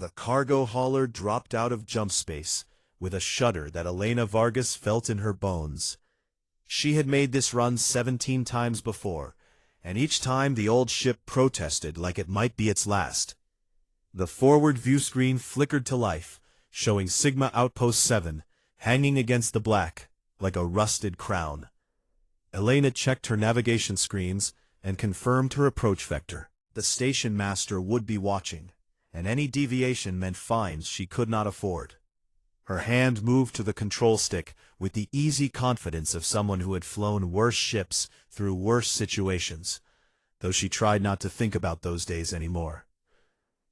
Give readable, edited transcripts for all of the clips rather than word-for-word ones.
The cargo hauler dropped out of jump space, with a shudder that Elena Vargas felt in her bones. She had made this run 17 times before, and each time the old ship protested like it might be its last. The forward view screen flickered to life, showing Sigma Outpost 7, hanging against the black, like a rusted crown. Elena checked her navigation screens and confirmed her approach vector. The station master would be watching, and any deviation meant fines she could not afford. Her hand moved to the control stick with the easy confidence of someone who had flown worse ships through worse situations, though she tried not to think about those days anymore.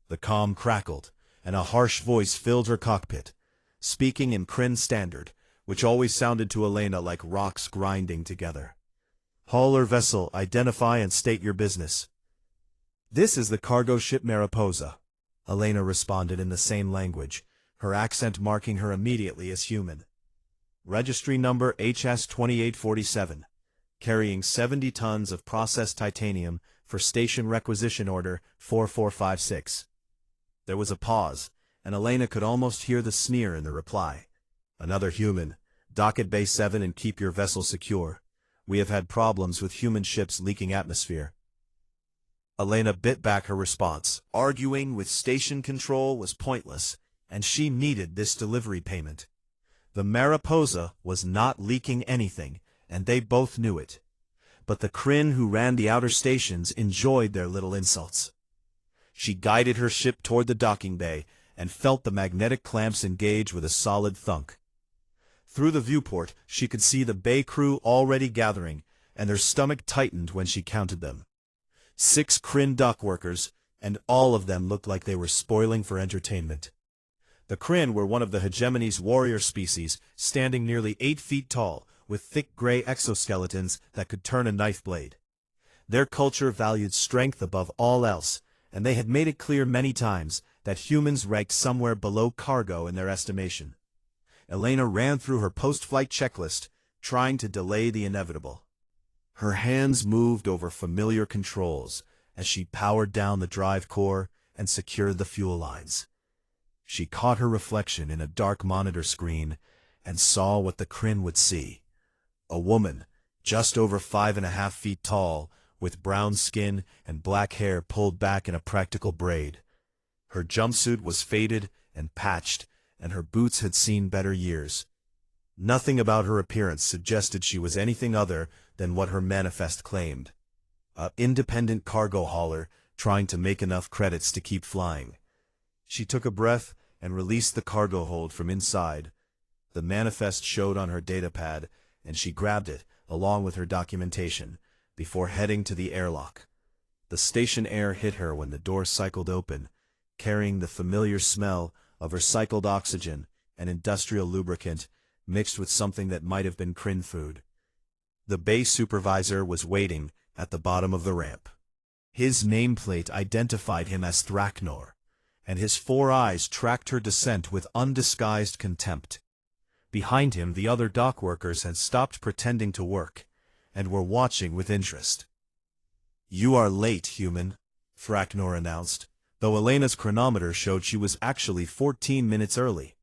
The comm crackled, and a harsh voice filled her cockpit, speaking in Kryn Standard, which always sounded to Elena like rocks grinding together. "Hauler vessel, identify and state your business." "This is the cargo ship Mariposa," Elena responded in the same language, her accent marking her immediately as human. "Registry number HS-2847, carrying 70 tons of processed titanium for station requisition order 4456. There was a pause, and Elena could almost hear the sneer in the reply. "Another human. Dock at Bay 7 and keep your vessel secure. We have had problems with human ships leaking atmosphere." Elena bit back her response. Arguing with station control was pointless, and she needed this delivery payment. The Mariposa was not leaking anything, and they both knew it. But the Kryn who ran the outer stations enjoyed their little insults. She guided her ship toward the docking bay and felt the magnetic clamps engage with a solid thunk. Through the viewport, she could see the bay crew already gathering, and her stomach tightened when she counted them. 6 Kryn dock workers, and all of them looked like they were spoiling for entertainment. The Kryn were one of the hegemony's warrior species, standing nearly 8 feet tall, with thick gray exoskeletons that could turn a knife blade. Their culture valued strength above all else, and they had made it clear many times that humans ranked somewhere below cargo in their estimation. Elena ran through her post-flight checklist, trying to delay the inevitable. Her hands moved over familiar controls as she powered down the drive core and secured the fuel lines. She caught her reflection in a dark monitor screen and saw what the Kryn would see. A woman, just over 5.5 feet tall, with brown skin and black hair pulled back in a practical braid. Her jumpsuit was faded and patched, and her boots had seen better years. Nothing about her appearance suggested she was anything other than what her manifest claimed: an independent cargo hauler trying to make enough credits to keep flying. She took a breath and released the cargo hold from inside. The manifest showed on her datapad, and she grabbed it, along with her documentation, before heading to the airlock. The station air hit her when the door cycled open, carrying the familiar smell of recycled oxygen and industrial lubricant mixed with something that might have been Kryn food. The base supervisor was waiting at the bottom of the ramp. His nameplate identified him as Thraknor, and his 4 eyes tracked her descent with undisguised contempt. Behind him, the other dock workers had stopped pretending to work, and were watching with interest. "You are late, human," Thraknor announced, though Elena's chronometer showed she was actually 14 minutes early.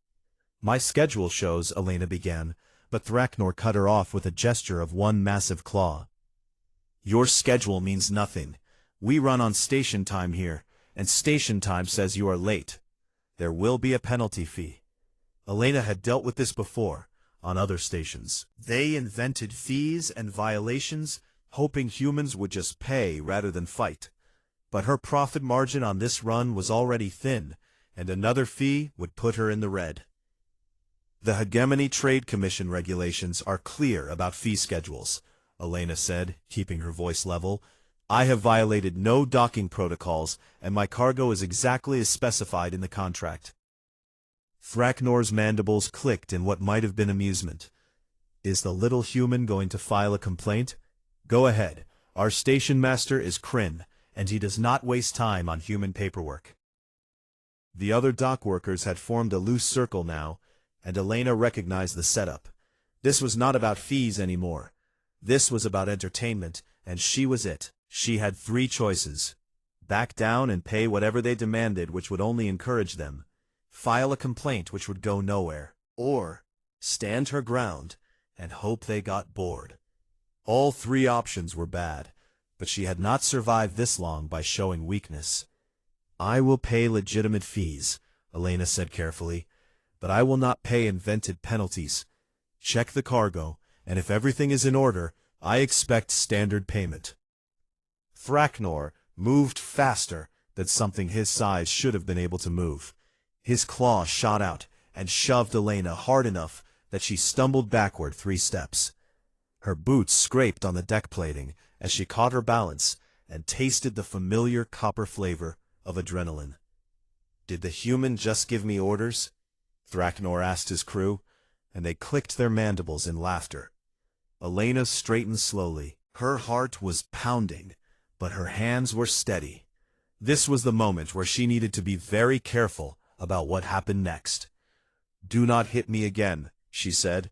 "My schedule shows," Elena began, but Thraknor cut her off with a gesture of one massive claw. "Your schedule means nothing. We run on station time here, and station time says you are late. There will be a penalty fee." Elena had dealt with this before, on other stations. They invented fees and violations, hoping humans would just pay rather than fight. But her profit margin on this run was already thin, and another fee would put her in the red. "The Hegemony Trade Commission regulations are clear about fee schedules," Elena said, keeping her voice level. "I have violated no docking protocols, and my cargo is exactly as specified in the contract." Thraknor's mandibles clicked in what might have been amusement. "Is the little human going to file a complaint? Go ahead. Our station master is Kryn, and he does not waste time on human paperwork." The other dock workers had formed a loose circle now, and Elena recognized the setup. This was not about fees anymore. This was about entertainment, and she was it. She had 3 choices: Back down and pay whatever they demanded, which would only encourage them. File a complaint, which would go nowhere. Or stand her ground and hope they got bored. All three options were bad, but she had not survived this long by showing weakness. I will pay legitimate fees, Elena said carefully, but I will not pay invented penalties. Check the cargo, and if everything is in order, I expect standard payment. Thraknor moved faster than something his size should have been able to move. His claw shot out and shoved Elena hard enough that she stumbled backward 3 steps. Her boots scraped on the deck plating as she caught her balance and tasted the familiar copper flavor of adrenaline. Did the human just give me orders? Thraknor asked his crew, and they clicked their mandibles in laughter. Elena straightened slowly. Her heart was pounding, but her hands were steady. This was the moment where she needed to be very careful about what happened next. "Do not hit me again," she said,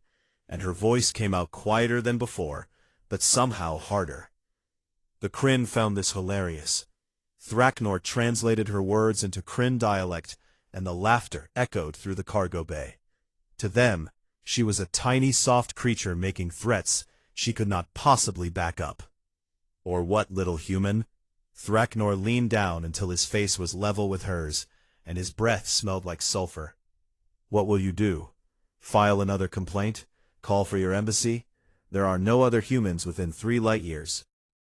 and her voice came out quieter than before, but somehow harder. The Kryn found this hilarious. Thraknor translated her words into Kryn dialect, and the laughter echoed through the cargo bay. To them, she was a tiny soft creature making threats she could not possibly back up. Or what, little human? Thraknor leaned down until his face was level with hers, and his breath smelled like sulfur. What will you do? File another complaint? Call for your embassy? There are no other humans within 3 light-years.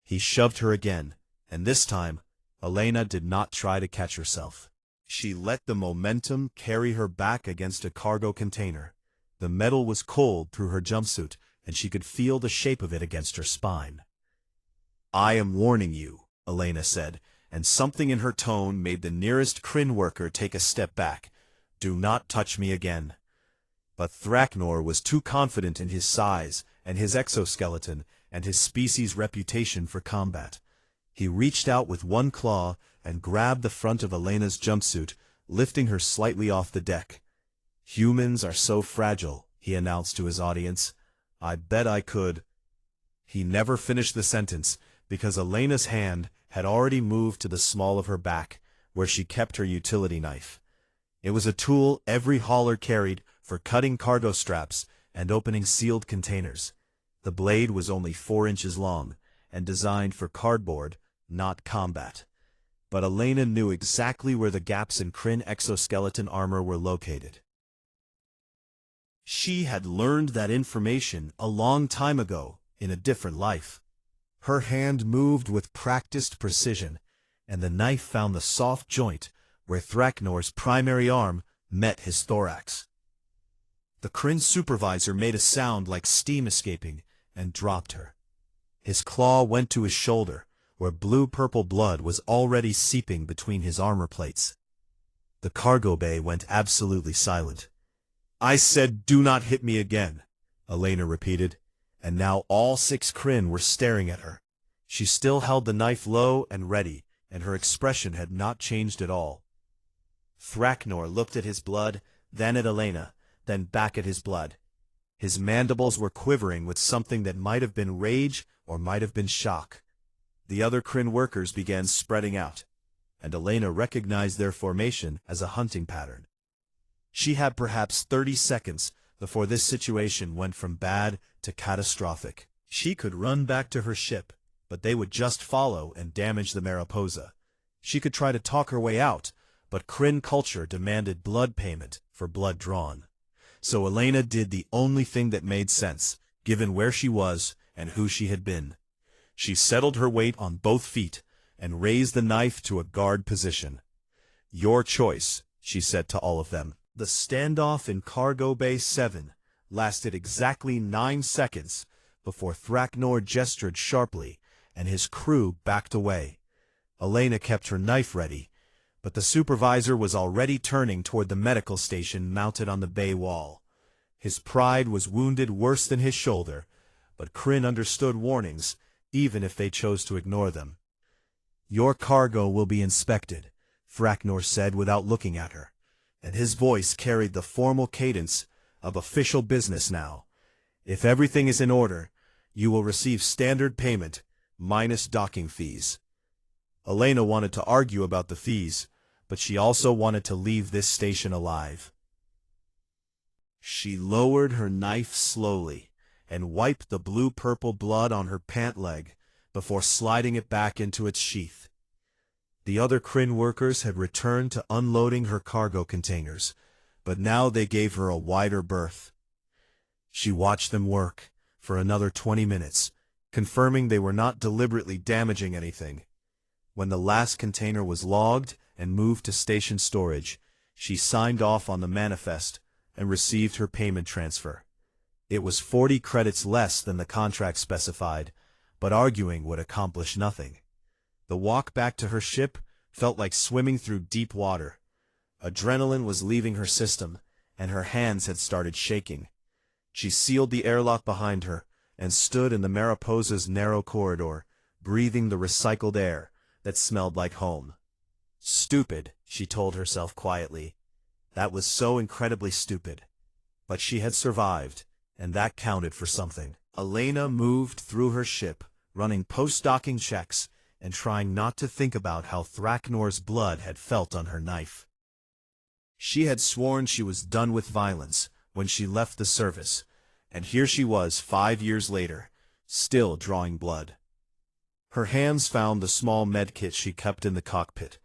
He shoved her again, and this time, Elena did not try to catch herself. She let the momentum carry her back against a cargo container. The metal was cold through her jumpsuit, and she could feel the shape of it against her spine. "I am warning you," Elena said, and something in her tone made the nearest Kryn worker take a step back. "Do not touch me again." But Thraknor was too confident in his size and his exoskeleton and his species' reputation for combat. He reached out with one claw and grabbed the front of Elena's jumpsuit, lifting her slightly off the deck. "Humans are so fragile," he announced to his audience. "I bet I could—" He never finished the sentence because Elena's hand had already moved to the small of her back, where she kept her utility knife. It was a tool every hauler carried for cutting cargo straps and opening sealed containers. The blade was only 4 inches long and designed for cardboard, not combat. But Elena knew exactly where the gaps in Kryn exoskeleton armor were located. She had learned that information a long time ago in a different life. Her hand moved with practiced precision, and the knife found the soft joint where Thraknor's primary arm met his thorax. The Kryn supervisor made a sound like steam escaping and dropped her. His claw went to his shoulder, where blue-purple blood was already seeping between his armor plates. The cargo bay went absolutely silent. "I said do not hit me again," Elena repeated, and now all 6 Kryn were staring at her. She still held the knife low and ready, and her expression had not changed at all. Thraknor looked at his blood, then at Elena, then back at his blood. His mandibles were quivering with something that might have been rage or might have been shock. The other Kryn workers began spreading out, and Elena recognized their formation as a hunting pattern. She had perhaps 30 seconds before this situation went from bad to catastrophic. She could run back to her ship, but they would just follow and damage the Mariposa. She could try to talk her way out, but Kryn culture demanded blood payment for blood drawn. So Elena did the only thing that made sense, given where she was and who she had been. She settled her weight on both feet and raised the knife to a guard position. "Your choice," she said to all of them. The standoff in Cargo Bay 7 lasted exactly 9 seconds before Thraknor gestured sharply and his crew backed away. Elena kept her knife ready, but the supervisor was already turning toward the medical station mounted on the bay wall. His pride was wounded worse than his shoulder, but Kryn understood warnings, even if they chose to ignore them. "Your cargo will be inspected," Thraknor said without looking at her, and his voice carried the formal cadence of official business now. "If everything is in order, you will receive standard payment, minus docking fees." Elena wanted to argue about the fees, but she also wanted to leave this station alive. She lowered her knife slowly and wiped the blue-purple blood on her pant leg before sliding it back into its sheath. The other Kryn workers had returned to unloading her cargo containers, but now they gave her a wider berth. She watched them work for another 20 minutes, confirming they were not deliberately damaging anything. When the last container was logged and moved to station storage, she signed off on the manifest and received her payment transfer. It was 40 credits less than the contract specified, but arguing would accomplish nothing. The walk back to her ship felt like swimming through deep water. Adrenaline was leaving her system, and her hands had started shaking. She sealed the airlock behind her and stood in the Mariposa's narrow corridor, breathing the recycled air that smelled like home. Stupid, she told herself quietly. That was so incredibly stupid. But she had survived, and that counted for something. Elena moved through her ship, running post-docking checks and trying not to think about how Thraknor's blood had felt on her knife. She had sworn she was done with violence when she left the service, and here she was 5 years later, still drawing blood. Her hands found the small medkit she kept in the cockpit,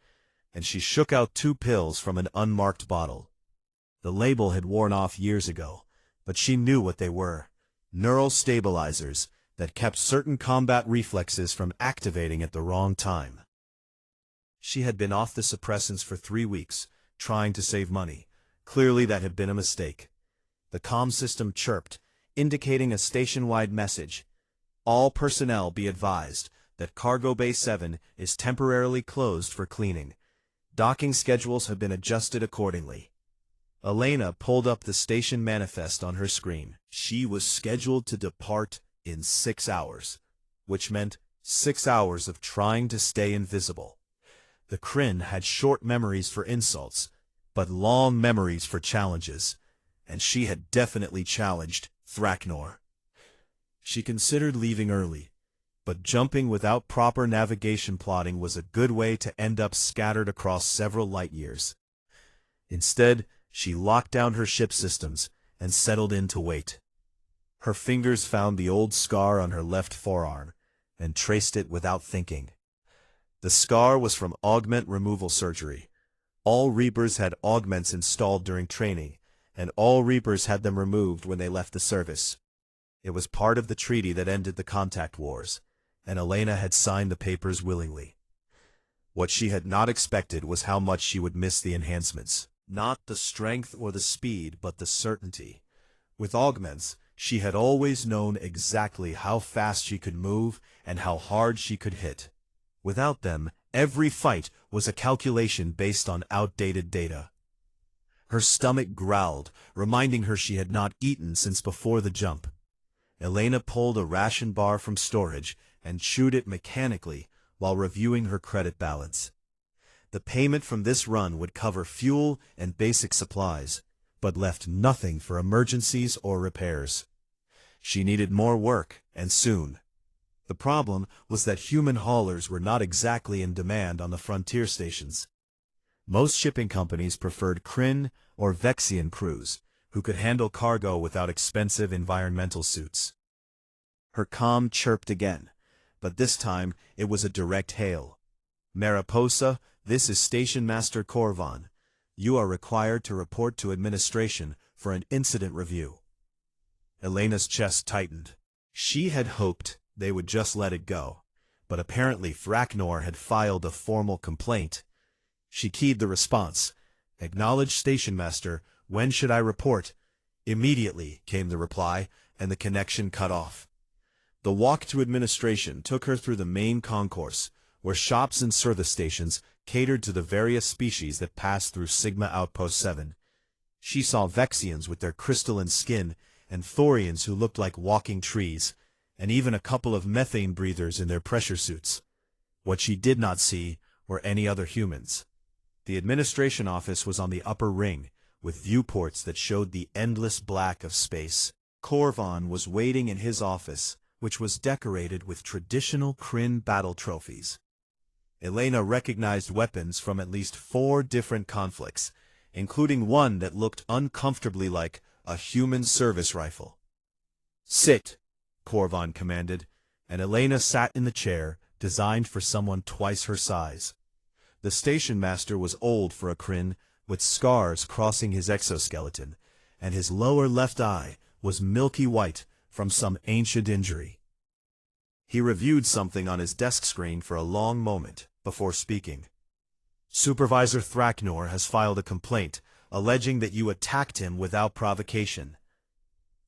and she shook out 2 pills from an unmarked bottle. The label had worn off years ago, but she knew what they were: neural stabilizers that kept certain combat reflexes from activating at the wrong time. She had been off the suppressants for 3 weeks, trying to save money. Clearly that had been a mistake. The comm system chirped, indicating a station-wide message. All personnel be advised that Cargo Bay 7 is temporarily closed for cleaning. Docking schedules have been adjusted accordingly. Elena pulled up the station manifest on her screen. She was scheduled to depart in 6 hours, which meant 6 hours of trying to stay invisible. The Kryn had short memories for insults, but long memories for challenges, and she had definitely challenged Thraknor. She considered leaving early, but jumping without proper navigation plotting was a good way to end up scattered across several light years. Instead, she locked down her ship systems and settled in to wait. Her fingers found the old scar on her left forearm and traced it without thinking. The scar was from augment removal surgery. All Reapers had augments installed during training, and all Reapers had them removed when they left the service. It was part of the treaty that ended the contact wars, and Elena had signed the papers willingly. What she had not expected was how much she would miss the enhancements. Not the strength or the speed, but the certainty. With augments, she had always known exactly how fast she could move and how hard she could hit. Without them, every fight was a calculation based on outdated data. Her stomach growled, reminding her she had not eaten since before the jump. Elena pulled a ration bar from storage and chewed it mechanically while reviewing her credit balance. The payment from this run would cover fuel and basic supplies, but left nothing for emergencies or repairs. She needed more work, and soon. The problem was that human haulers were not exactly in demand on the frontier stations. Most shipping companies preferred Kryn or Vexian crews, who could handle cargo without expensive environmental suits. Her comm chirped again, but this time it was a direct hail. Mariposa, this is Station Master Korvan. You are required to report to administration for an incident review. Elena's chest tightened. She had hoped they would just let it go, but apparently Thraknor had filed a formal complaint. She keyed the response. Acknowledged Station Master, when should I report? Immediately, came the reply, and the connection cut off. The walk to administration took her through the main concourse, where shops and service stations catered to the various species that passed through Sigma Outpost 7. She saw Vexians with their crystalline skin, and Thorians who looked like walking trees, and even a couple of methane breathers in their pressure suits. What she did not see were any other humans. The administration office was on the upper ring, with viewports that showed the endless black of space. Korvan was waiting in his office, which was decorated with traditional Kryn battle trophies. Elena recognized weapons from at least 4 different conflicts, including one that looked uncomfortably like a human service rifle. "Sit," Korvan commanded, and Elena sat in the chair, designed for someone twice her size. The station master was old for a Kryn, with scars crossing his exoskeleton, and his lower left eye was milky white from some ancient injury. He reviewed something on his desk screen for a long moment before speaking. "Supervisor Thraknor has filed a complaint, alleging that you attacked him without provocation."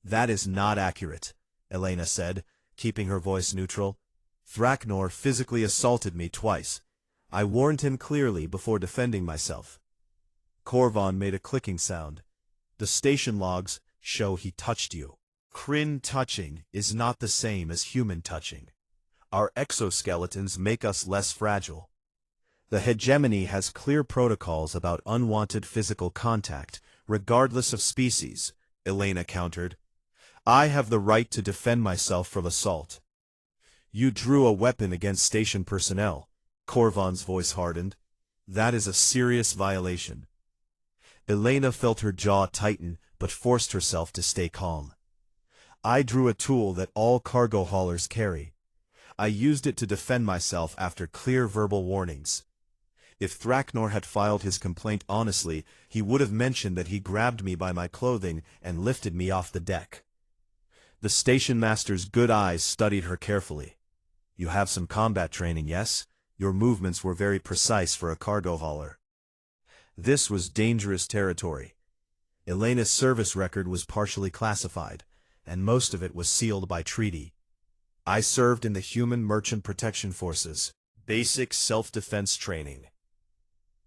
"That is not accurate," Elena said, keeping her voice neutral. "Thraknor physically assaulted me twice. I warned him clearly before defending myself." Korvan made a clicking sound. "The station logs show he touched you." "Kryn touching is not the same as human touching. Our exoskeletons make us less fragile. The hegemony has clear protocols about unwanted physical contact, regardless of species," Elena countered. "I have the right to defend myself from assault." "You drew a weapon against station personnel," Korvan's voice hardened. "That is a serious violation." Elena felt her jaw tighten, but forced herself to stay calm. "I drew a tool that all cargo haulers carry. I used it to defend myself after clear verbal warnings. If Thraknor had filed his complaint honestly, he would have mentioned that he grabbed me by my clothing and lifted me off the deck." The station master's good eyes studied her carefully. "You have some combat training, yes? Your movements were very precise for a cargo hauler." This was dangerous territory. Elena's service record was partially classified, and most of it was sealed by treaty. "I served in the Human Merchant Protection Forces. Basic self-defense training."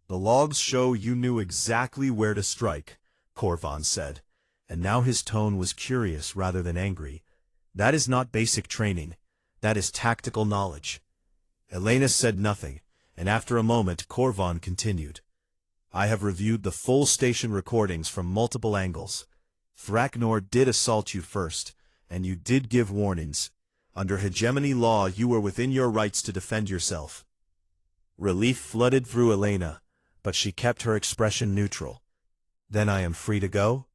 "The logs show you knew exactly where to strike," Korvan said, and now his tone was curious rather than angry. "That is not basic training. That is tactical knowledge." Elena said nothing, and after a moment Korvan continued. "I have reviewed the full station recordings from multiple angles. Thraknor did assault you first, and you did give warnings. Under hegemony law, you were within your rights to defend yourself." Relief flooded through Elena, but she kept her expression neutral. "Then I am free to go?"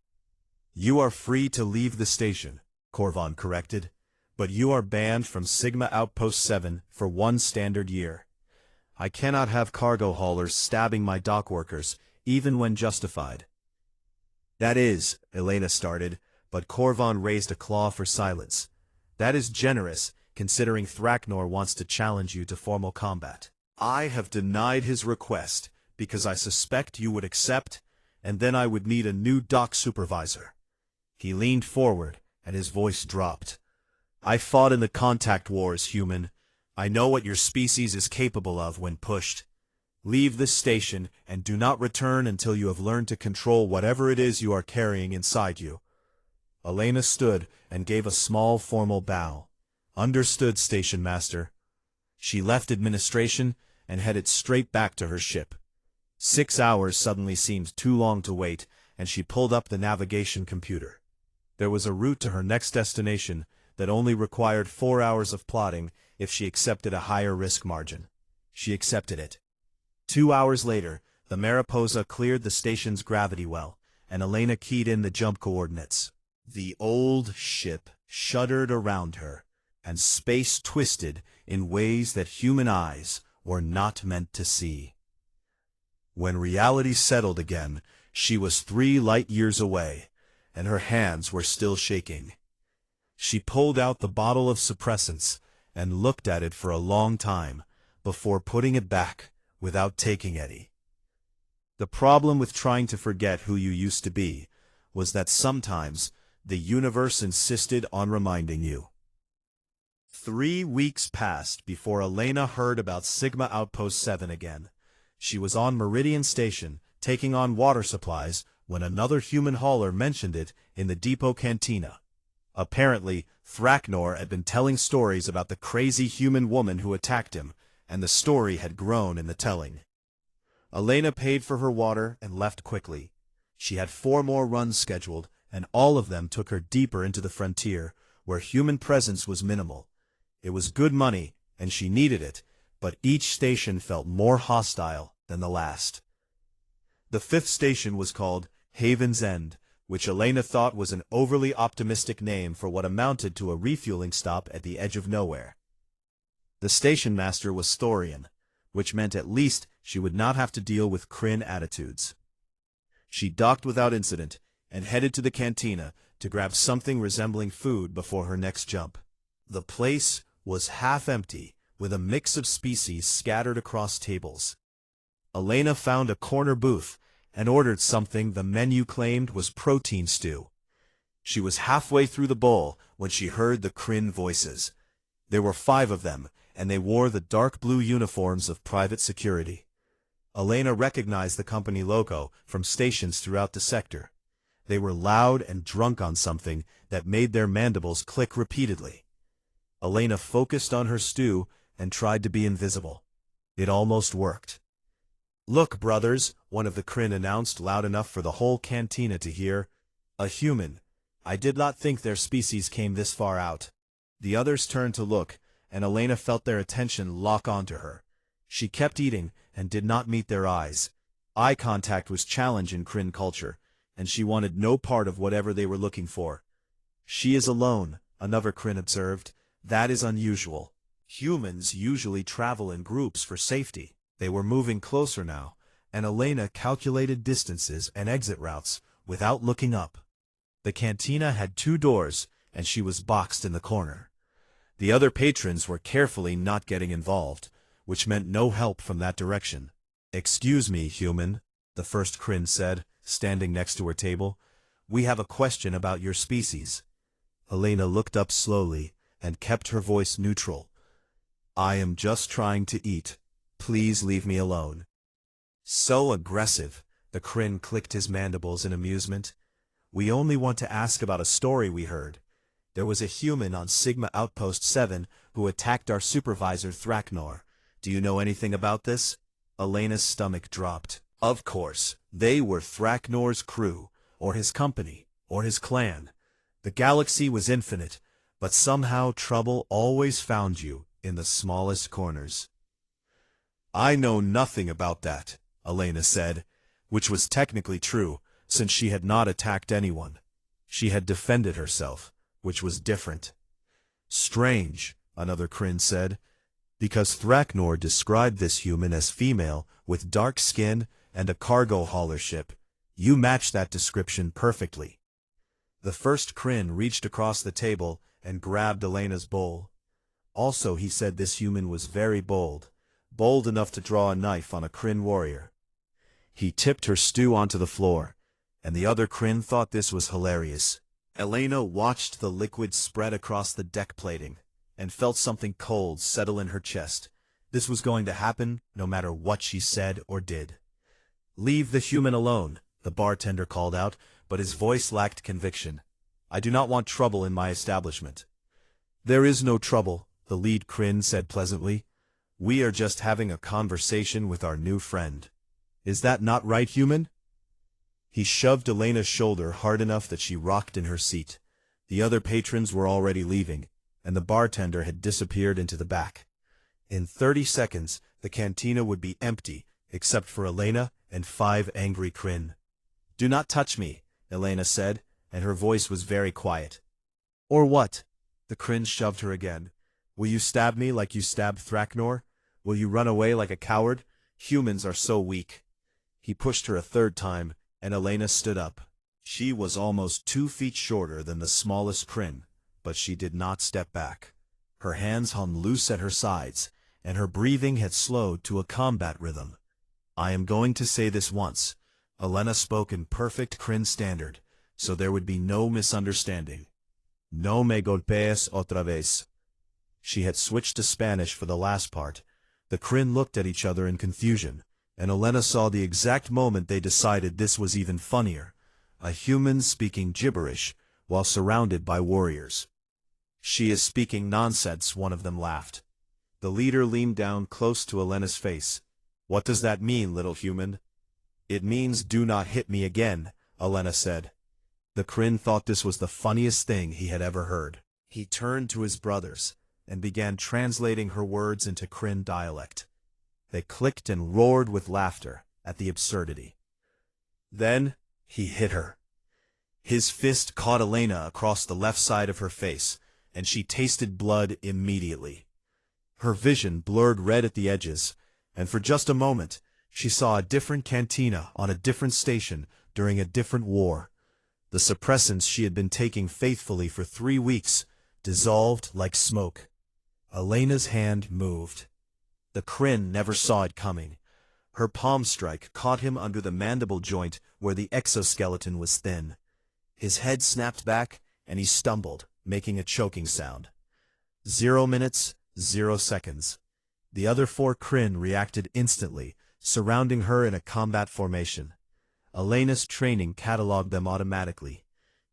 "You are free to leave the station," Korvan corrected, "but you are banned from Sigma Outpost 7 for 1 standard year. I cannot have cargo haulers stabbing my dock workers, even when justified." "That is," Elena started, but Korvan raised a claw for silence. "That is generous, considering Thraknor wants to challenge you to formal combat. I have denied his request, because I suspect you would accept, and then I would need a new dock supervisor." He leaned forward, and his voice dropped. "I fought in the contact wars, human. I know what your species is capable of when pushed. Leave this station, and do not return until you have learned to control whatever it is you are carrying inside you." Elena stood and gave a small formal bow. "Understood, station master." She left administration and headed straight back to her ship. 6 hours suddenly seemed too long to wait, and she pulled up the navigation computer. There was a route to her next destination that only required 4 hours of plotting if she accepted a higher risk margin. She accepted it. 2 hours later, the Mariposa cleared the station's gravity well, and Elena keyed in the jump coordinates. The old ship shuddered around her, and space twisted in ways that human eyes were not meant to see. When reality settled again, she was 3 light years away, and her hands were still shaking. She pulled out the bottle of suppressants and looked at it for a long time before putting it back without taking any. The problem with trying to forget who you used to be was that sometimes the universe insisted on reminding you. 3 weeks passed before Elena heard about Sigma Outpost 7 again. She was on Meridian Station, taking on water supplies, when another human hauler mentioned it in the depot cantina. Apparently, Thraknor had been telling stories about the crazy human woman who attacked him, and the story had grown in the telling. Elena paid for her water and left quickly. She had 4 more runs scheduled, and all of them took her deeper into the frontier, where human presence was minimal. It was good money, and she needed it, but each station felt more hostile than the last. The fifth station was called Haven's End, which Elena thought was an overly optimistic name for what amounted to a refueling stop at the edge of nowhere. The station master was Thorian, which meant at least she would not have to deal with Kryn attitudes. She docked without incident and headed to the cantina to grab something resembling food before her next jump. The place was half empty, with a mix of species scattered across tables. Elena found a corner booth and ordered something the menu claimed was protein stew. She was halfway through the bowl when she heard the Kryn voices. There were 5 of them, and they wore the dark blue uniforms of private security. Elena recognized the company logo from stations throughout the sector. They were loud and drunk on something that made their mandibles click repeatedly. Elena focused on her stew and tried to be invisible. It almost worked. "Look, brothers," one of the Kryn announced loud enough for the whole cantina to hear. "A human. I did not think their species came this far out." The others turned to look, and Elena felt their attention lock onto her. She kept eating and did not meet their eyes. Eye contact was challenged in Kryn culture, and she wanted no part of whatever they were looking for. "She is alone," another Kryn observed. "That is unusual. Humans usually travel in groups for safety." They were moving closer now, and Elena calculated distances and exit routes without looking up. The cantina had 2 doors, and she was boxed in the corner. The other patrons were carefully not getting involved, which meant no help from that direction. "Excuse me, human," the first Kryn said, standing next to her table. "We have a question about your species." Elena looked up slowly and kept her voice neutral. "I am just trying to eat. Please leave me alone." So aggressive, the Kryn clicked his mandibles in amusement. "We only want to ask about a story we heard. There was a human on Sigma Outpost 7 who attacked our supervisor Thraknor. Do you know anything about this?" Elena's stomach dropped. Of course, they were Thraknor's crew, or his company, or his clan. The galaxy was infinite, but somehow trouble always found you in the smallest corners. "I know nothing about that," Elena said, which was technically true, since she had not attacked anyone. She had defended herself, which was different. "Strange," another Kryn said, "because Thraknor described this human as female, with dark skin and a cargo hauler ship. You match that description perfectly." The first Kryn reached across the table and grabbed Elena's bowl. Also, he said this human was very bold enough to draw a knife on a Kryn warrior. He tipped her stew onto the floor, and the other Kryn thought this was hilarious. Elena watched the liquid spread across the deck plating, and felt something cold settle in her chest. This was going to happen no matter what she said or did. "Leave the human alone," the bartender called out, but his voice lacked conviction. "I do not want trouble in my establishment." "There is no trouble," the lead Kryn said pleasantly. "We are just having a conversation with our new friend. Is that not right, human?" He shoved Elena's shoulder hard enough that she rocked in her seat. The other patrons were already leaving, and the bartender had disappeared into the back. In 30 seconds, the cantina would be empty, except for Elena and 5 angry Kryn. "Do not touch me," Elena said, and her voice was very quiet. "Or what?" The Kryn shoved her again. "Will you stab me like you stabbed Thraknor? Will you run away like a coward? Humans are so weak." He pushed her a 3rd time, and Elena stood up. She was almost 2 feet shorter than the smallest Kryn, but she did not step back. Her hands hung loose at her sides, and her breathing had slowed to a combat rhythm. "I am going to say this once." Elena spoke in perfect Kryn standard, so there would be no misunderstanding. "No me golpees otra vez." She had switched to Spanish for the last part. The Kryn looked at each other in confusion, and Elena saw the exact moment they decided this was even funnier. A human speaking gibberish while surrounded by warriors. "She is speaking nonsense," one of them laughed. The leader leaned down close to Elena's face. "What does that mean, little human?" "It means do not hit me again," Elena said. The Kryn thought this was the funniest thing he had ever heard. He turned to his brothers. and began translating her words into Kryn dialect. They clicked and roared with laughter at the absurdity. Then he hit her. His fist caught Elena across the left side of her face, and she tasted blood immediately. Her vision blurred red at the edges, and for just a moment, she saw a different cantina on a different station during a different war. The suppressants she had been taking faithfully for 3 weeks dissolved like smoke. Elena's hand moved. The Kryn never saw it coming. Her palm strike caught him under the mandible joint where the exoskeleton was thin. His head snapped back, and he stumbled, making a choking sound. 0 minutes, 0 seconds. The other 4 Kryn reacted instantly, surrounding her in a combat formation. Elena's training cataloged them automatically.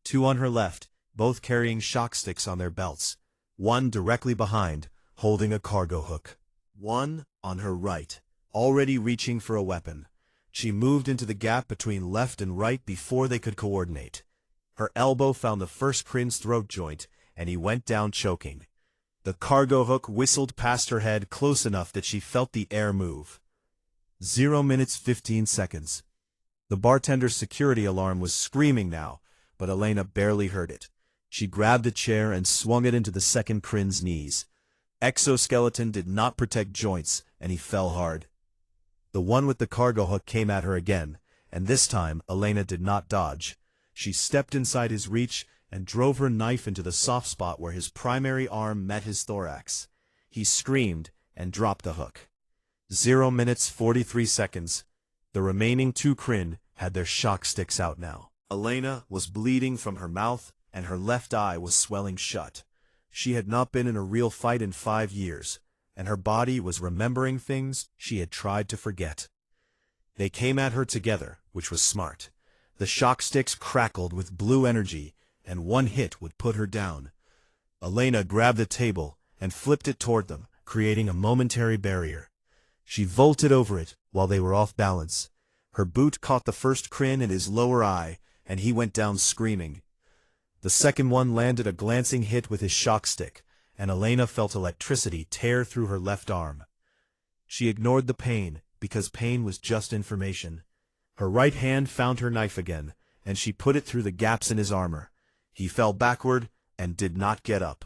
2 on her left, both carrying shock sticks on their belts. 1 directly behind, holding a cargo hook. 1 on her right, already reaching for a weapon. She moved into the gap between left and right before they could coordinate. Her elbow found the first Kryn's throat joint, and he went down choking. The cargo hook whistled past her head close enough that she felt the air move. 0 minutes 15 seconds. The bartender's security alarm was screaming now, but Elena barely heard it. She grabbed a chair and swung it into the second Kryn's knees. Exoskeleton did not protect joints, and he fell hard. The one with the cargo hook came at her again, and this time Elena did not dodge. She stepped inside his reach and drove her knife into the soft spot where his primary arm met his thorax. He screamed and dropped the hook. 0 minutes 43 seconds. The remaining 2 Kryn had their shock sticks out now. Elena was bleeding from her mouth, and her left eye was swelling shut. She had not been in a real fight in 5 years, and her body was remembering things she had tried to forget. They came at her together, which was smart. The shock sticks crackled with blue energy, and 1 hit would put her down. Elena grabbed the table and flipped it toward them, creating a momentary barrier. She vaulted over it while they were off balance. Her boot caught the first Kryn in his lower eye, and he went down screaming. The second one landed a glancing hit with his shock stick, and Elena felt electricity tear through her left arm. She ignored the pain, because pain was just information. Her right hand found her knife again, and she put it through the gaps in his armor. He fell backward and did not get up.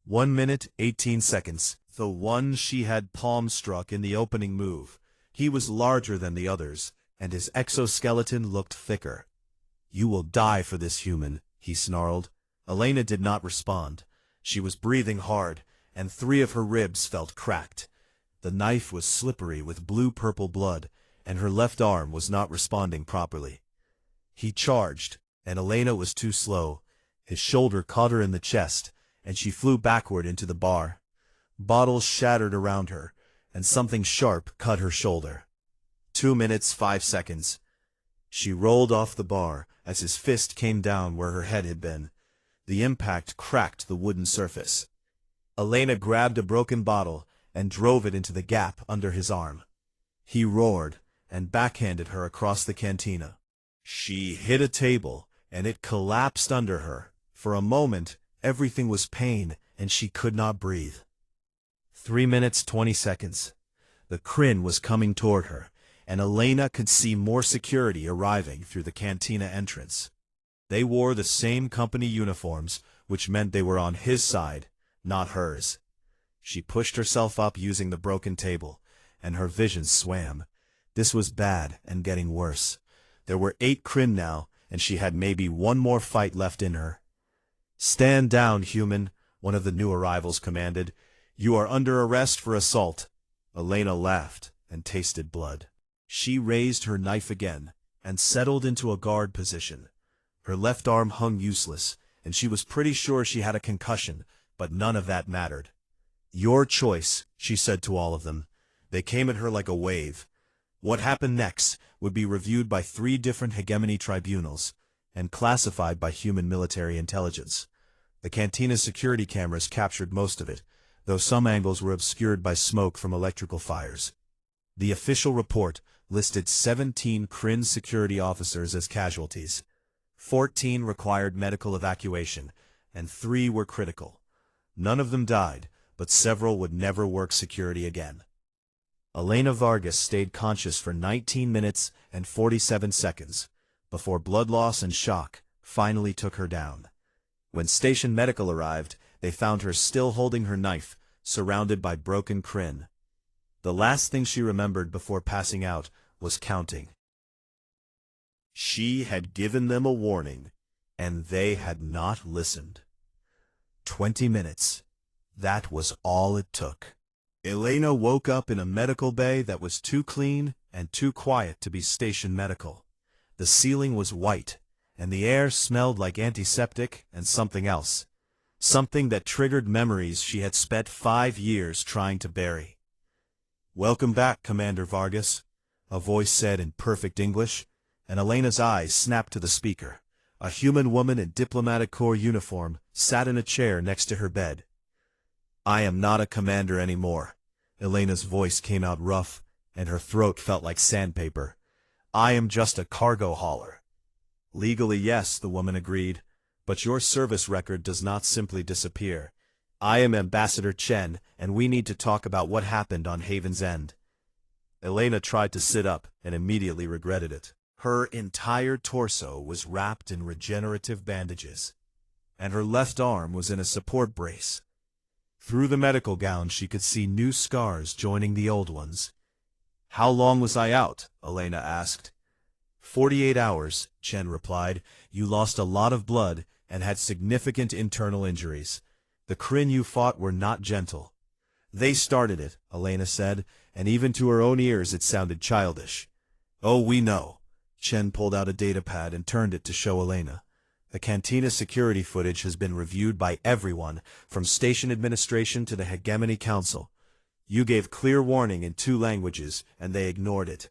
1 minute 18 seconds. The one she had palm-struck in the opening move. He was larger than the others, and his exoskeleton looked thicker. "You will die for this, human," he snarled. Elena did not respond. She was breathing hard, and 3 of her ribs felt cracked. The knife was slippery with blue-purple blood, and her left arm was not responding properly. He charged, and Elena was too slow. His shoulder caught her in the chest, and she flew backward into the bar. Bottles shattered around her, and something sharp cut her shoulder. 2 minutes 5 seconds. She rolled off the bar as his fist came down where her head had been. The impact cracked the wooden surface. Elena grabbed a broken bottle and drove it into the gap under his arm. He roared and backhanded her across the cantina. She hit a table, and it collapsed under her. For a moment, everything was pain, and she could not breathe. 3 minutes 20 seconds. The Kryn was coming toward her, and Elena could see more security arriving through the cantina entrance. They wore the same company uniforms, which meant they were on his side, not hers. She pushed herself up using the broken table, and her vision swam. This was bad and getting worse. There were 8 Kryn now, and she had maybe 1 more fight left in her. "Stand down, human," one of the new arrivals commanded. "You are under arrest for assault." Elena laughed and tasted blood. She raised her knife again and settled into a guard position. Her left arm hung useless, and she was pretty sure she had a concussion, but none of that mattered. "Your choice," she said to all of them. They came at her like a wave. What happened next would be reviewed by 3 different hegemony tribunals and classified by human military intelligence. The cantina's security cameras captured most of it, though some angles were obscured by smoke from electrical fires. The official report listed 17 Kryn security officers as casualties. 14 required medical evacuation, and 3 were critical. None of them died, but several would never work security again. Elena Vargas stayed conscious for 19 minutes and 47 seconds, before blood loss and shock finally took her down. When station medical arrived, they found her still holding her knife, surrounded by broken Kryn. The last thing she remembered before passing out was counting. She had given them a warning, and they had not listened. 20 minutes. That was all it took. Elena woke up in a medical bay that was too clean and too quiet to be station medical. The ceiling was white, and the air smelled like antiseptic and something else. Something that triggered memories she had spent 5 years trying to bury. "Welcome back, Commander Vargas," a voice said in perfect English, and Elena's eyes snapped to the speaker. A human woman in diplomatic corps uniform sat in a chair next to her bed. "I am not a commander anymore." Elena's voice came out rough, and her throat felt like sandpaper. "I am just a cargo hauler." "Legally, yes," the woman agreed, "but your service record does not simply disappear. I am Ambassador Chen, and we need to talk about what happened on Haven's End." Elena tried to sit up and immediately regretted it. Her entire torso was wrapped in regenerative bandages, and her left arm was in a support brace. Through the medical gown she could see new scars joining the old ones. "How long was I out?" Elena asked. 48 hours, Chen replied. "You lost a lot of blood and had significant internal injuries. The Kryn you fought were not gentle." "They started it," Elena said, and even to her own ears it sounded childish. "Oh, we know." Chen pulled out a datapad and turned it to show Elena. "The Cantina security footage has been reviewed by everyone, from station administration to the Hegemony Council. You gave clear warning in 2 languages, and they ignored it."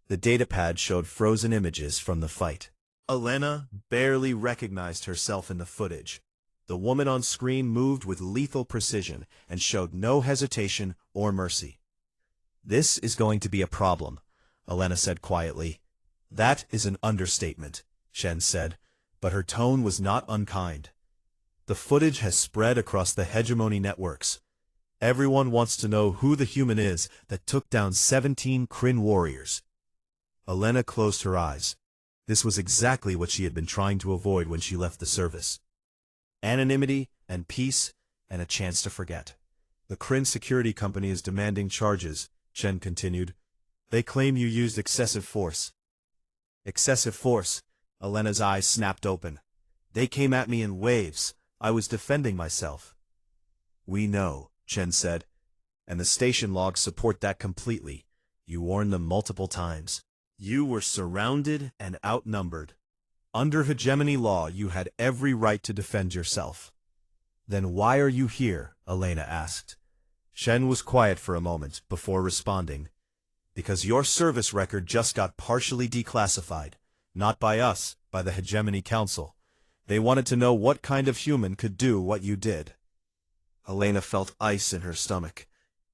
The datapad showed frozen images from the fight. Elena barely recognized herself in the footage. The woman on screen moved with lethal precision and showed no hesitation or mercy. "This is going to be a problem," Elena said quietly. "That is an understatement," Chen said, but her tone was not unkind. "The footage has spread across the hegemony networks. Everyone wants to know who the human is that took down 17 Kryn warriors." Elena closed her eyes. This was exactly what she had been trying to avoid when she left the service. Anonymity and peace and a chance to forget. "The Kryn security company is demanding charges," Chen continued. "They claim you used excessive force." "Excessive force?" Elena's eyes snapped open. "They came at me in waves. I was defending myself." "We know," Chen said, "and the station logs support that completely. You warned them multiple times. You were surrounded and outnumbered. Under hegemony law, you had every right to defend yourself." "Then why are you here?" Elena asked. Chen was quiet for a moment before responding. "Because your service record just got partially declassified. Not by us, by the Hegemony Council. They wanted to know what kind of human could do what you did." Elena felt ice in her stomach.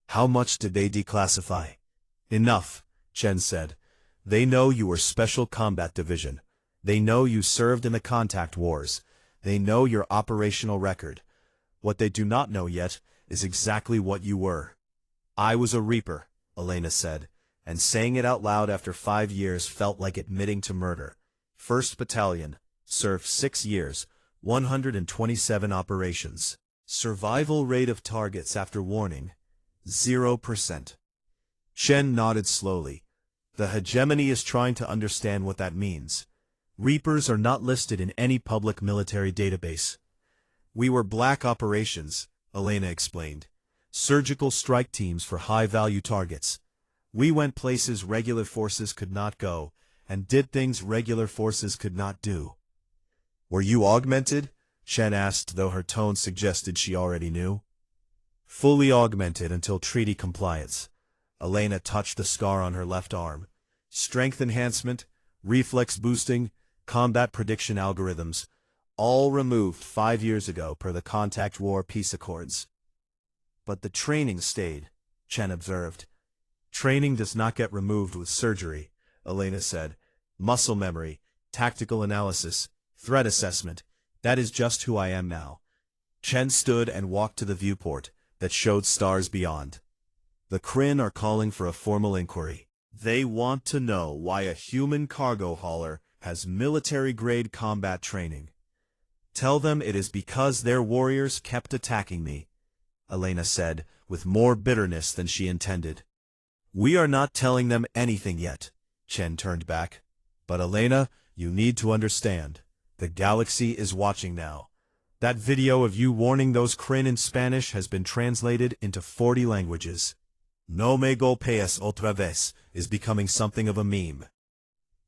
"How much did they declassify?" "Enough," Chen said. "They know you were Special Combat Division. They know you served in the Contact Wars. They know your operational record. What they do not know yet is exactly what you were." "I was a Reaper," Elena said, and saying it out loud after 5 years felt like admitting to murder. "1st Battalion, served 6 years, 127 operations. Survival rate of targets after warning, 0%. Chen nodded slowly. "The hegemony is trying to understand what that means. Reapers are not listed in any public military database." "We were black operations," Elena explained. "Surgical strike teams for high-value targets. We went places regular forces could not go, and did things regular forces could not do." "Were you augmented?" Chen asked, though her tone suggested she already knew. "Fully augmented until treaty compliance." Elena touched the scar on her left arm. "Strength enhancement, reflex boosting, combat prediction algorithms, all removed 5 years ago per the Contact War peace accords." "But the training stayed," Chen observed. "Training does not get removed with surgery," Elena said. "Muscle memory, tactical analysis, threat assessment, that is just who I am now." Chen stood and walked to the viewport, that showed stars beyond. The Kryn are calling for a formal inquiry. They want to know why a human cargo hauler has military-grade combat training. Tell them it is because their warriors kept attacking me, Elena said, with more bitterness than she intended. We are not telling them anything yet, Chen turned back. But Elena, you need to understand. The galaxy is watching now. That video of you warning those Kryn in Spanish has been translated into 40 languages. No me golpees otra vez is becoming something of a meme.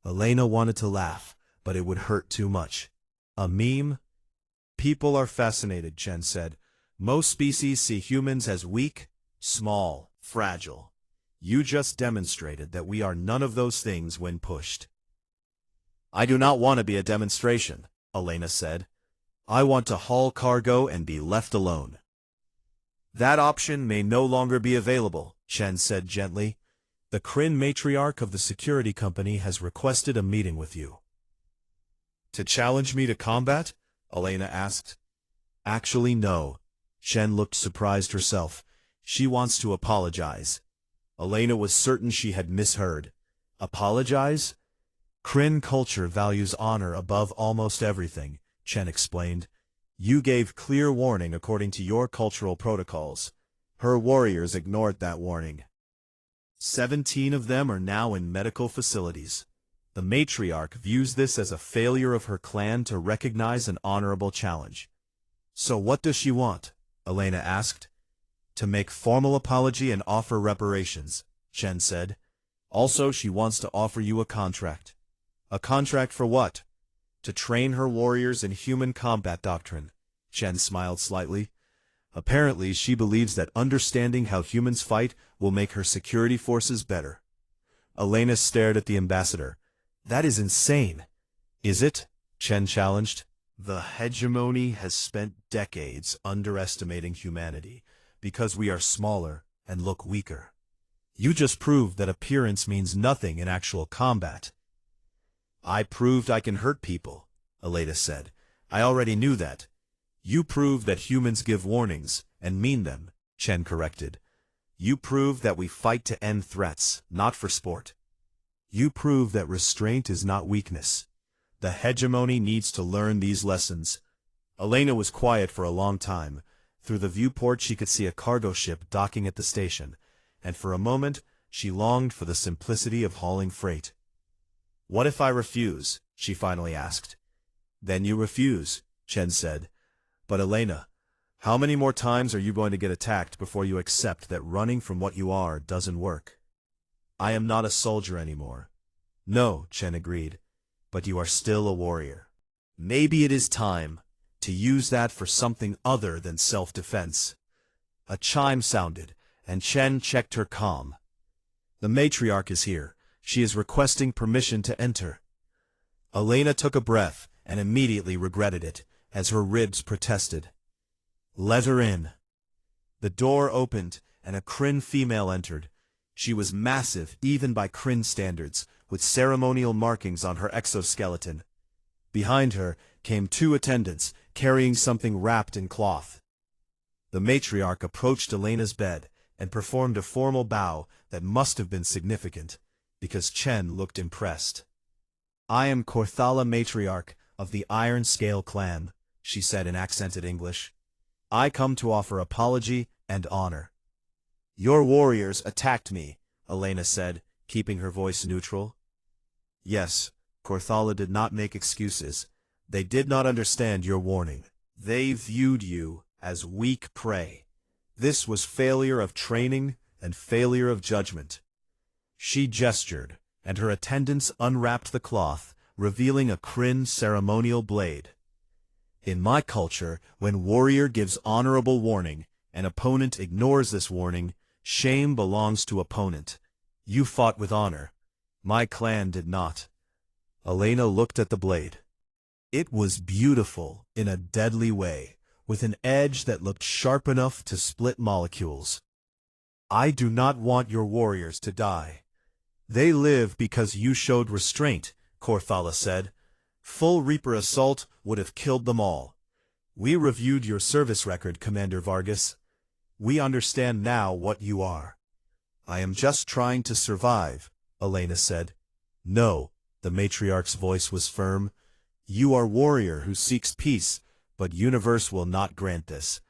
Elena wanted to laugh, but it would hurt too much. A meme? People are fascinated, Chen said. Most species see humans as weak, small, fragile. You just demonstrated that we are none of those things when pushed. I do not want to be a demonstration, Elena said. I want to haul cargo and be left alone. That option may no longer be available, Chen said gently. The Kryn matriarch of the security company has requested a meeting with you. To challenge me to combat? Elena asked. Actually, no. Chen looked surprised herself. She wants to apologize. Elena was certain she had misheard. Apologize? Kryn culture values honor above almost everything, Chen explained. You gave clear warning according to your cultural protocols. Her warriors ignored that warning. 17 of them are now in medical facilities. The matriarch views this as a failure of her clan to recognize an honorable challenge. So what does she want? Elena asked. To make formal apology and offer reparations, Chen said. Also, she wants to offer you a contract. A contract for what? To train her warriors in human combat doctrine. Chen smiled slightly. Apparently, she believes that understanding how humans fight will make her security forces better. Elena stared at the ambassador. That is insane. Is it? Chen challenged. The hegemony has spent decades underestimating humanity because we are smaller and look weaker. You just proved that appearance means nothing in actual combat. I proved I can hurt people, Elena said. I already knew that. You proved that humans give warnings and mean them, Chen corrected. You proved that we fight to end threats, not for sport. You prove that restraint is not weakness. The hegemony needs to learn these lessons. Elena was quiet for a long time. Through the viewport she could see a cargo ship docking at the station, and for a moment she longed for the simplicity of hauling freight. What if I refuse? She finally asked. Then you refuse, Chen said. But Elena, how many more times are you going to get attacked before you accept that running from what you are doesn't work? I am not a soldier anymore. No, Chen agreed, but you are still a warrior. Maybe it is time to use that for something other than self-defense. A chime sounded, and Chen checked her comm. The matriarch is here. She is requesting permission to enter. Elena took a breath and immediately regretted it, as her ribs protested. Let her in. The door opened, and a Kryn female entered. She was massive, even by Kryn standards, with ceremonial markings on her exoskeleton. Behind her came 2 attendants, carrying something wrapped in cloth. The matriarch approached Elena's bed and performed a formal bow that must have been significant, because Chen looked impressed. I am Corthala matriarch of the Iron Scale clan, she said in accented English. I come to offer apology and honor. Your warriors attacked me, Elena said, keeping her voice neutral. Yes, Corthala did not make excuses. They did not understand your warning. They viewed you as weak prey. This was failure of training and failure of judgment. She gestured, and her attendants unwrapped the cloth, revealing a Kryn ceremonial blade. In my culture, when warrior gives honorable warning, an opponent ignores this warning, shame belongs to opponent. You fought with honor. My clan did not. Elena looked at the blade. It was beautiful in a deadly way, with an edge that looked sharp enough to split molecules. I do not want your warriors to die. They live because you showed restraint, Corthala said. Full Reaper assault would have killed them all. We reviewed your service record, Commander Vargas. We understand now what you are. I am just trying to survive, Elena said. No, the matriarch's voice was firm. You are warrior who seeks peace, but universe will not grant this.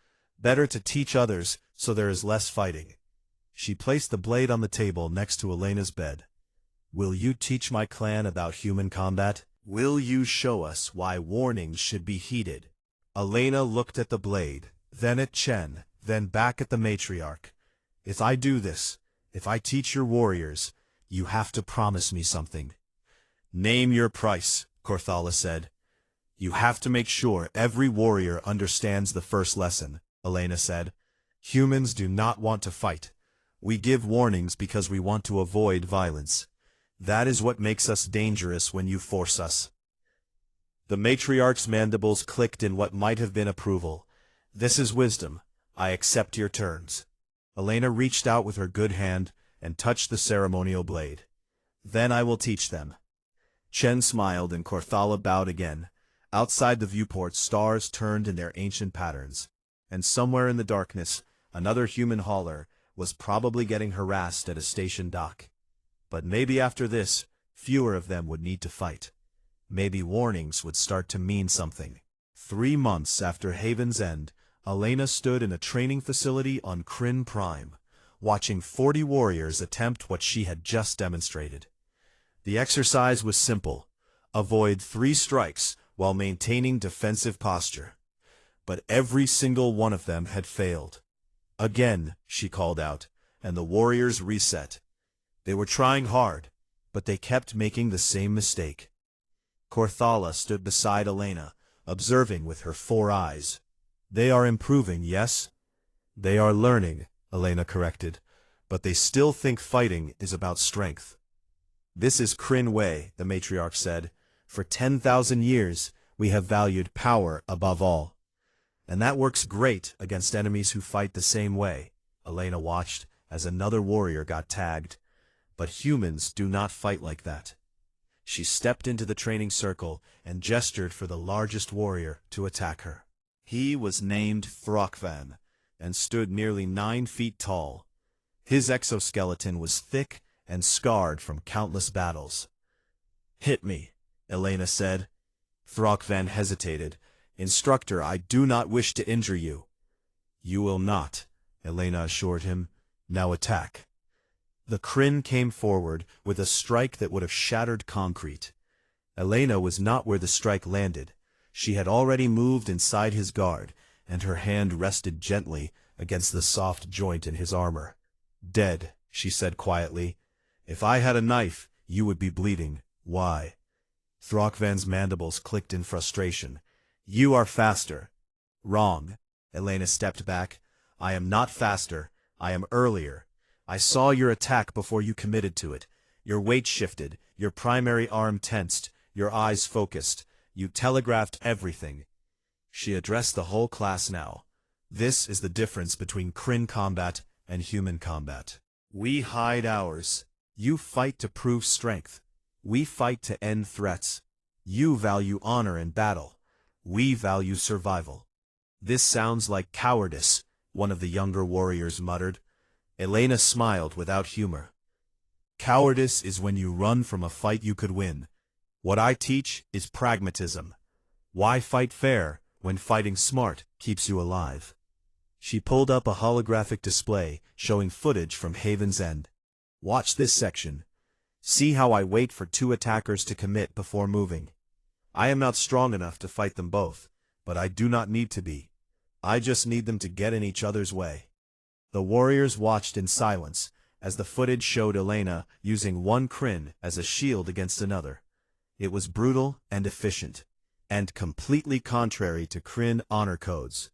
Better to teach others, so there is less fighting. She placed the blade on the table next to Elena's bed. Will you teach my clan about human combat? Will you show us why warnings should be heeded? Elena looked at the blade, then at Chen, then back at the matriarch. If I do this, if I teach your warriors, you have to promise me something. Name your price, Corthala said. You have to make sure every warrior understands the first lesson, Elena said. Humans do not want to fight. We give warnings because we want to avoid violence. That is what makes us dangerous when you force us. The matriarch's mandibles clicked in what might have been approval. This is wisdom. I accept your terms. Elena reached out with her good hand and touched the ceremonial blade. Then I will teach them. Chen smiled and Corthala bowed again. Outside the viewport, stars turned in their ancient patterns. And somewhere in the darkness, another human hauler was probably getting harassed at a station dock. But maybe after this, fewer of them would need to fight. Maybe warnings would start to mean something. 3 months after Haven's End, Elena stood in a training facility on Kryn Prime, watching 40 warriors attempt what she had just demonstrated. The exercise was simple. Avoid 3 strikes while maintaining defensive posture. But every single one of them had failed. Again, she called out, and the warriors reset. They were trying hard, but they kept making the same mistake. Corthala stood beside Elena, observing with her 4 eyes. They are improving, yes? They are learning, Elena corrected, but they still think fighting is about strength. This is Kryn way, the matriarch said. For 10,000 years, we have valued power above all. And that works great against enemies who fight the same way. Elena watched as another warrior got tagged. But humans do not fight like that. She stepped into the training circle and gestured for the largest warrior to attack her. He was named Thrakvan and stood nearly 9 feet tall. His exoskeleton was thick and scarred from countless battles. Hit me, Elena said. Thrakvan hesitated. Instructor, I do not wish to injure you. You will not, Elena assured him. Now attack. The Kryn came forward with a strike that would have shattered concrete. Elena was not where the strike landed. She had already moved inside his guard, and her hand rested gently against the soft joint in his armor. Dead, she said quietly. If I had a knife, you would be bleeding. Why? Thrakvan's mandibles clicked in frustration. You are faster. Wrong. Elena stepped back. I am not faster. I am earlier. I saw your attack before you committed to it. Your weight shifted, your primary arm tensed, your eyes focused. You telegraphed everything. She addressed the whole class now. This is the difference between Kryn combat and human combat. We hide ours. You fight to prove strength. We fight to end threats. You value honor in battle. We value survival. This sounds like cowardice, one of the younger warriors muttered. Elena smiled without humor. Cowardice is when you run from a fight you could win. What I teach is pragmatism. Why fight fair when fighting smart keeps you alive? She pulled up a holographic display showing footage from Haven's End. Watch this section. See how I wait for 2 attackers to commit before moving. I am not strong enough to fight them both, but I do not need to be. I just need them to get in each other's way. The warriors watched in silence as the footage showed Elena using one Kryn as a shield against another. It was brutal and efficient, and completely contrary to Kryn honor codes.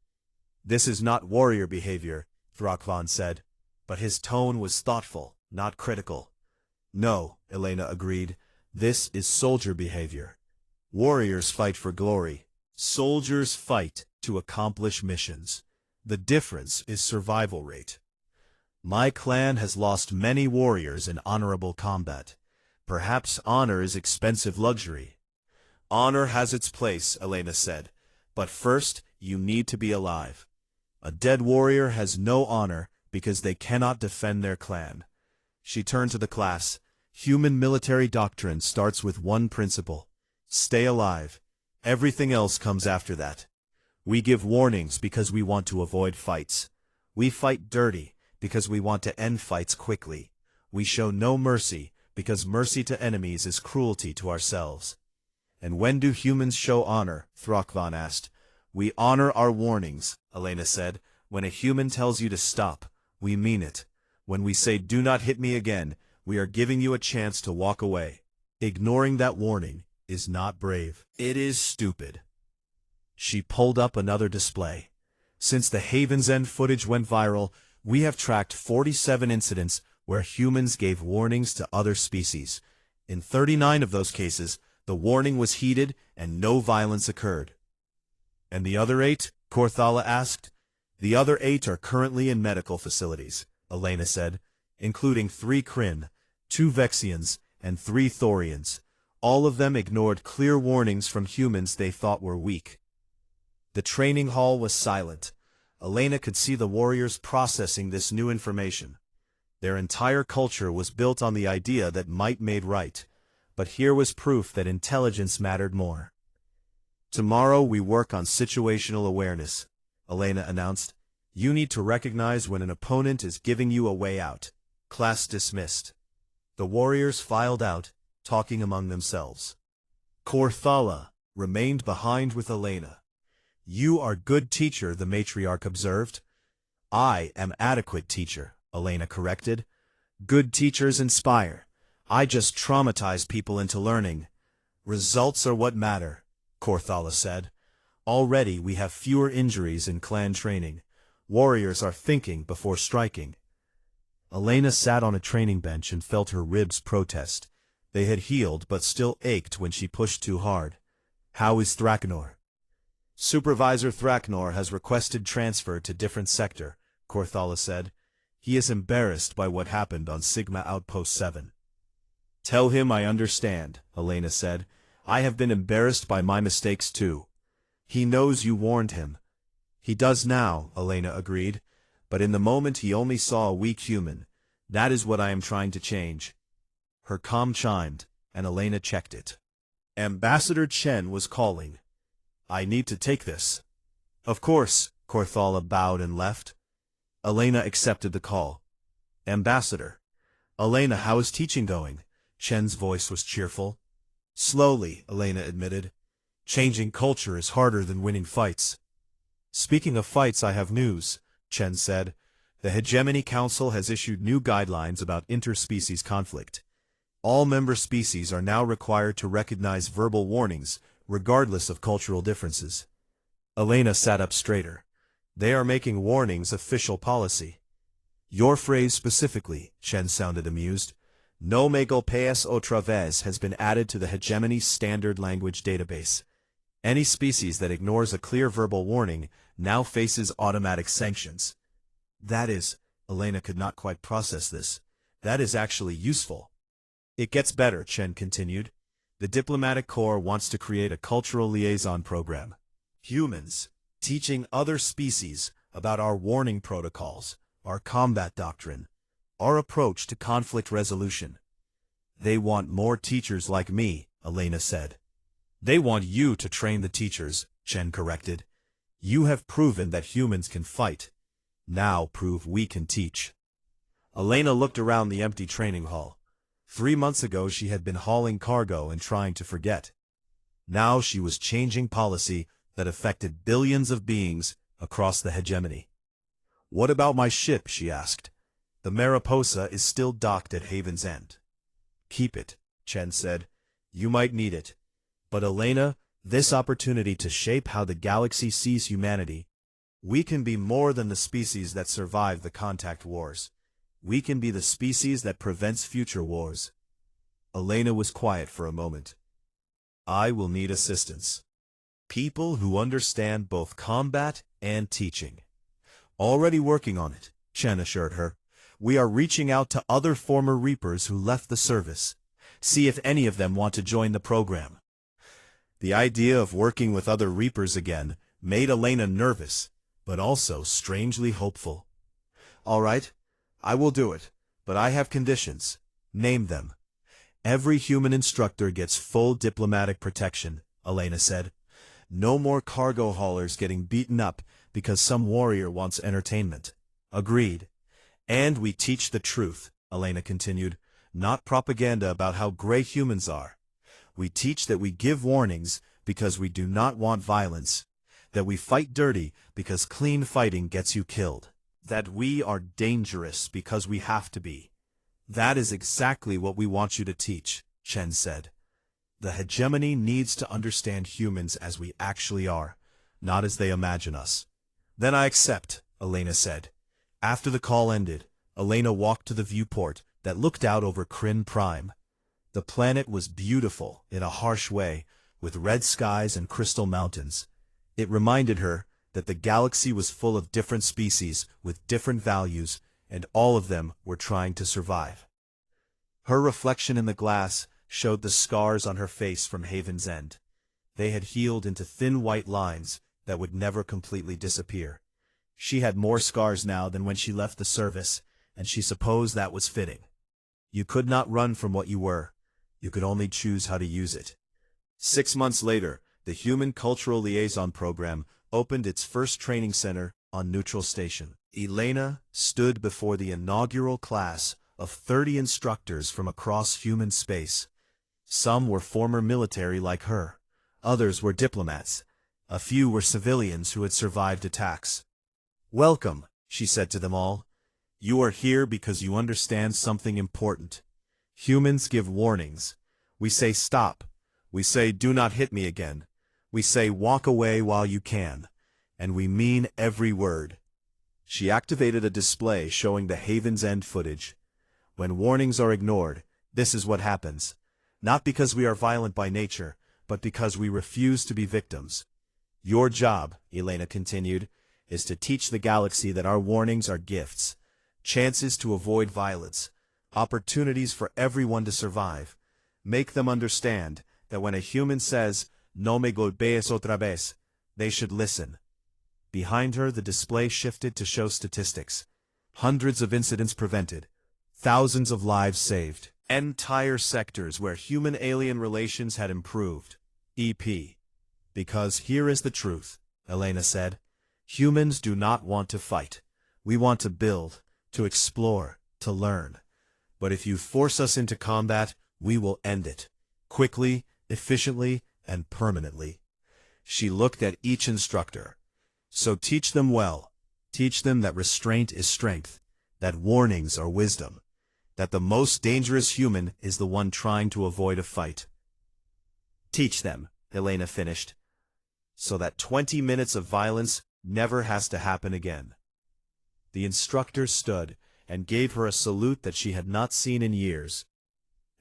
This is not warrior behavior, Thrakvan said, but his tone was thoughtful, not critical. No, Elena agreed, this is soldier behavior. Warriors fight for glory. Soldiers fight to accomplish missions. The difference is survival rate. My clan has lost many warriors in honorable combat. Perhaps honor is expensive luxury. Honor has its place, Elena said, but first you need to be alive. A dead warrior has no honor because they cannot defend their clan. She turned to the class. Human military doctrine starts with one principle: stay alive. Everything else comes after that. We give warnings because we want to avoid fights. We fight dirty because we want to end fights quickly. We show no mercy because mercy to enemies is cruelty to ourselves. And when do humans show honor? Thrakvan asked. We honor our warnings, Elena said. When a human tells you to stop, we mean it. When we say do not hit me again, we are giving you a chance to walk away. Ignoring that warning is not brave. It is stupid. She pulled up another display. Since the Haven's End footage went viral, we have tracked 47 incidents where humans gave warnings to other species. In 39 of those cases, the warning was heeded and no violence occurred. And the other 8? Korthala asked. The other 8 are currently in medical facilities, Elena said, including 3 Kryn, 2 Vexians, and 3 Thorians. All of them ignored clear warnings from humans they thought were weak. The training hall was silent. Elena could see the warriors processing this new information. Their entire culture was built on the idea that might made right, but here was proof that intelligence mattered more. Tomorrow we work on situational awareness, Elena announced. You need to recognize when an opponent is giving you a way out. Class dismissed. The warriors filed out, talking among themselves. Korthala remained behind with Elena. You are good teacher, the matriarch observed. I am adequate teacher, Elena corrected. Good teachers inspire. I just traumatize people into learning. Results are what matter, Korthala said. Already we have fewer injuries in clan training. Warriors are thinking before striking. Elena sat on a training bench and felt her ribs protest. They had healed but still ached when she pushed too hard. How is Thraknor? Supervisor Thraknor has requested transfer to different sector, Korthala said. He is embarrassed by what happened on Sigma Outpost 7. Tell him I understand, Elena said. I have been embarrassed by my mistakes too. He knows you warned him. He does now, Elena agreed, but in the moment he only saw a weak human. That is what I am trying to change. Her comm chimed, and Elena checked it. Ambassador Chen was calling. I need to take this. Of course, Korthala bowed and left. Elena accepted the call. Ambassador. Elena, how is teaching going? Chen's voice was cheerful. Slowly, Elena admitted. Changing culture is harder than winning fights. Speaking of fights, I have news, Chen said. The Hegemony Council has issued new guidelines about interspecies conflict. All member species are now required to recognize verbal warnings, regardless of cultural differences. Elena sat up straighter. They are making warnings official policy. Your phrase specifically, Chen sounded amused. No me Golpees Otra Vez has been added to the Hegemony Standard Language Database. Any species that ignores a clear verbal warning now faces automatic sanctions. That is, Elena could not quite process this. That is actually useful. It gets better, Chen continued. The Diplomatic Corps wants to create a cultural liaison program. Humans, teaching other species about our warning protocols, our combat doctrine, our approach to conflict resolution. They want more teachers like me, Elena said. They want you to train the teachers, Chen corrected. You have proven that humans can fight. Now prove we can teach. Elena looked around the empty training hall. 3 months ago she had been hauling cargo and trying to forget. Now she was changing policy that affected billions of beings across the hegemony. What about my ship, she asked. The Mariposa is still docked at Haven's End. Keep it, Chen said. You might need it. But Elena, this opportunity to shape how the galaxy sees humanity. We can be more than the species that survived the contact wars. We can be the species that prevents future wars. Elena was quiet for a moment. I will need assistance. People who understand both combat and teaching. Already working on it, Chen assured her. We are reaching out to other former Reapers who left the service. See if any of them want to join the program. The idea of working with other Reapers again made Elena nervous. but also strangely hopeful. "All right, I will do it, but I have conditions." "Name them." "Every human instructor gets full diplomatic protection," Elena said. "No more cargo haulers getting beaten up because some warrior wants entertainment." "Agreed." "And we teach the truth," Elena continued, "not propaganda about how great humans are. We teach that we give warnings because we do not want violence, that we fight dirty because clean fighting gets you killed, that we are dangerous because we have to be." "That is exactly what we want you to teach," Chen said. "The hegemony needs to understand humans as we actually are, not as they imagine us." "Then I accept," Elena said. After the call ended, Elena walked to the viewport that looked out over Kryn Prime. The planet was beautiful in a harsh way, with red skies and crystal mountains. It reminded her that the galaxy was full of different species with different values, and all of them were trying to survive. Her reflection in the glass showed the scars on her face from Haven's End. They had healed into thin white lines that would never completely disappear. She had more scars now than when she left the service, and she supposed that was fitting. You could not run from what you were. You could only choose how to use it. 6 months later, the Human Cultural Liaison Program opened its first training center on Neutral Station. Elena stood before the inaugural class of 30 instructors from across human space. Some were former military like her. Others were diplomats. A few were civilians who had survived attacks. "Welcome," she said to them all. "You are here because you understand something important. Humans give warnings. We say stop. We say do not hit me again. We say walk away while you can. And we mean every word." She activated a display showing the Haven's End footage. When warnings are ignored, this is what happens. Not because we are violent by nature, but because we refuse to be victims. "Your job," Elena continued, "is to teach the galaxy that our warnings are gifts, chances to avoid violence, opportunities for everyone to survive. Make them understand that when a human says, 'No me golpees otra vez,' they should listen." Behind her, the display shifted to show statistics. Hundreds of incidents prevented. Thousands of lives saved. Entire sectors where human-alien relations had improved. EP. "Because here is the truth," Elena said. "Humans do not want to fight. We want to build, to explore, to learn. But if you force us into combat, we will end it. Quickly, efficiently, and permanently." She looked at each instructor. "So teach them well. Teach them that restraint is strength, that warnings are wisdom, that the most dangerous human is the one trying to avoid a fight." "Teach them," Elena finished, "so that 20 minutes of violence never has to happen again." The instructor stood and gave her a salute that she had not seen in years.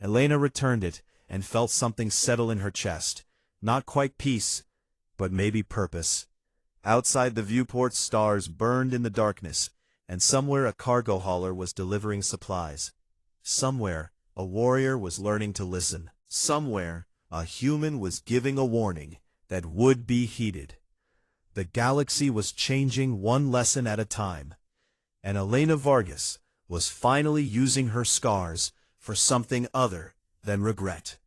Elena returned it and felt something settle in her chest. Not quite peace, but maybe purpose. Outside the viewport, stars burned in the darkness, and somewhere a cargo hauler was delivering supplies. Somewhere, a warrior was learning to listen. Somewhere, a human was giving a warning that would be heeded. The galaxy was changing one lesson at a time, and Elena Vargas was finally using her scars for something other than regret.